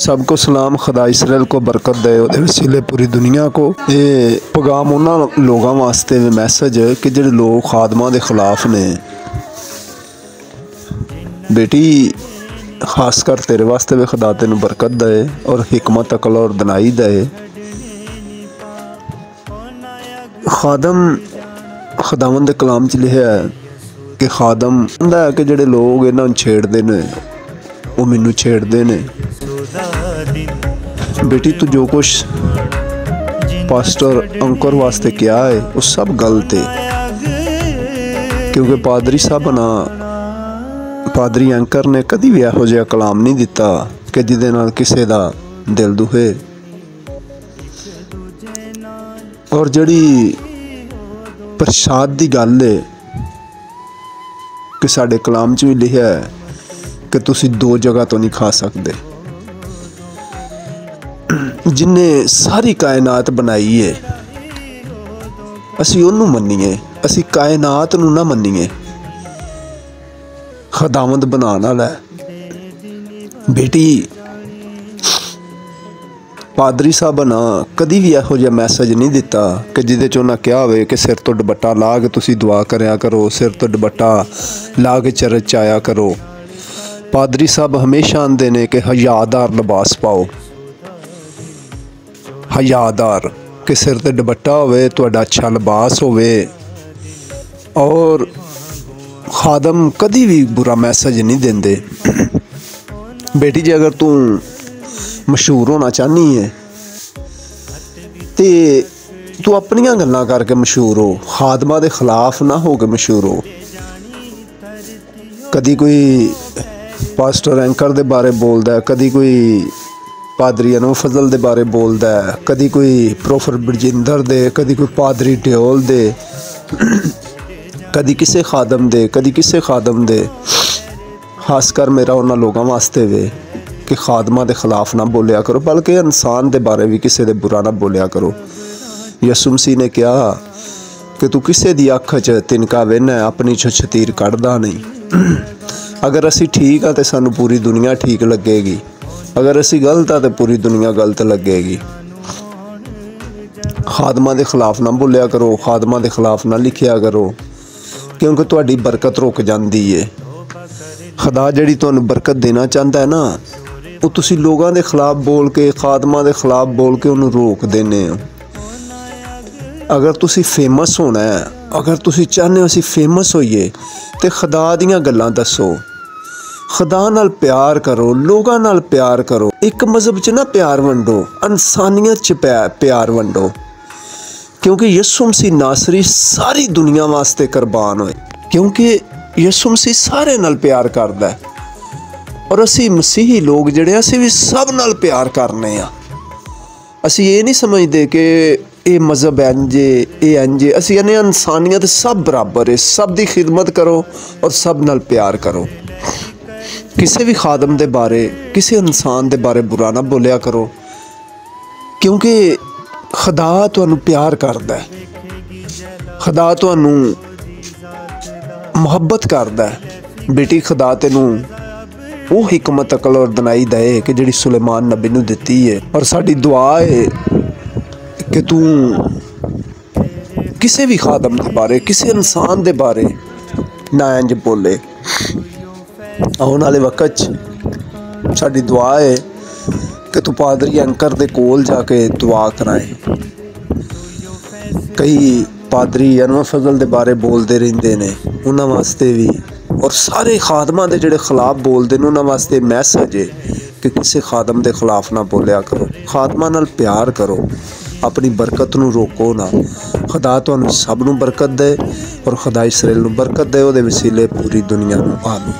सबको सलाम, खुदा इसराइल को बरकत दे, ਉਹਦੇ ਵਸੀਲੇ पूरी दुनिया को। ये पैगाम उन्होंने लोगों वास्ते मैसेज कि ਜਿਹੜੇ लोग खादमां ਦੇ खिलाफ ने। बेटी खास कर तेरे वास्ते भी खुदा तेन बरकत दे और हिकमत अकल और दनाई दे। खादम खुदावंद दे कलाम च लिखिया है कि खादम कहंदा है कि ਜਿਹੜੇ लोग इन्हां नूं छेड़दे ने वो मैनू छेड़दे ने। बेटी तू जो कुछ पास्टर अंकर वास्ते किया है वो सब गलत है, क्योंकि पादरी साहब ना पादरी एंकर ने कभी भी इहो जिहा कलाम नहीं दिता कि जिहदे नाल किसे दा दिल दुखे। और जिहड़ी प्रसाद दी गल है कि साडे कलाम च भी लिखिया है कि तुसी दो जगह तो नहीं खा सकते। जिन्हें सारी कायनात बनाई है असी उन्होंने मनीए, असी कायनात नूं ना मनीए। खुदावंद बनाने वाला है। बेटी पादरी साहब ना कभी भी इहो जिहा मैसेज नहीं दिता कि जिहदे च उन्हां कहा होवे कि सिर तो दुपट्टा ला के तुसी दुआ करया करो, सिर तो दुपट्टा ला के चर्च च आया करो। पादरी साहब हमेशा आंदे ने कि हयादार लिबास पाओ, हयादार कि सिर ते दुपट्टा होवे, तुहाडा अच्छा लिबास होवे। और खादम कभी भी बुरा मैसेज नहीं देंदे। बेटी जी अगर तू मशहूर होना चाहनी है तो तू अपनियां गल्लां करके मशहूर हो, खादमा दे खिलाफ ना हो के मशहूर हो। कदी कोई पास्टर एंकर दे बारे बोलदा है, कदी कोई पादरी अनवर फजल दे बारे बोलदा है, कदी कोई प्रोफेसर बरजिंदर दे, कदी कोई पादरी ढोल दे, कदी किसे खादम दे, कदी किसे खादम दे। खासकर मेरा उन्हां लोगों वास्ते वे कि खादमा दे खिलाफ ना बोलिया करो, बल्कि इंसान दे बारे भी किसे दे बुरा ना बोलिया करो। यसु मसीह ने कहा कि तू किसे दी अख च तिनका वेना अपनी च छतीर कढ़दा नहीं। अगर असी ठीक हाँ तो सानू पूरी दुनिया ठीक लगेगी, अगर असी गलत हाँ तो पूरी दुनिया गलत लगेगी। खादमा दे खिलाफ ना बोलिया करो, खादमा दे खिलाफ ना लिखिया करो, क्योंकि तुहाडी बरकत रुक जाती है। खुदा जिहड़ी तुहानू बरकत देना चाहता है ना, वो तुसी लोगों के खिलाफ बोल के, खादमा के खिलाफ बोल के उन्होंने रोक देने हो। अगर तुसी फेमस होना है, अगर तुसी चाहते हो असी फेमस होइए तो खुदा दियां गल्लां दसो, खुदा नाल प्यार करो, लोगों नाल प्यार करो। एक मजहब च ना प्यार वंडो, इंसानियत च प्यार वंडो, क्योंकि यसु मसीह नासरी सारी दुनिया वास्ते कुर्बान होए, क्योंकि यसु मसीह सारे नाल प्यार करदा है। और असी मसीही लोग जिहड़े असी भी सब नाल प्यार करने आ। असी ये नहीं समझते कि ये मजहब इंजे ये इंजे, असी कहने इंसानियत सब बराबर है, सब दी खिदमत करो और सब नाल प्यार करो। किसी भी खादम दे बारे, किसी इंसान दे बारे बुरा ना बोलिया करो, क्योंकि खुदा तुहानू प्यार करदा है, खुदा तुहानू मुहब्बत करदा है। बेटी खुदा तेनू वो हिकमत अकल और दनाई दे कि जिहड़ी सुलेमान नबी नू दित्ती है। और साडी दुआ है कि तू किसी भी खादम दे बारे, किसी इंसान दे बारे ना इंज बोले। आने वाले वक्त साडी दुआ है कि तू पादरी एंकर दे कोल जाके दुआ कराए। कई पादरी अनवर फजल दे बारे बोलते रहंदे ने, उन्हां वास्ते भी और सारे खादमां दे जिहड़े खिलाफ बोलते हैं उन्हां वास्ते मैसेज है कि किसी खादम दे खिलाफ ना बोलिया करो, खादमां नाल प्यार करो, अपनी बरकत नूं रोको ना। खुदा तुहानूं सब नूं बरकत दे और खुदा इसराइल नूं बरकत दे, उहदे वसीले पूरी दुनिया नूं आमीन।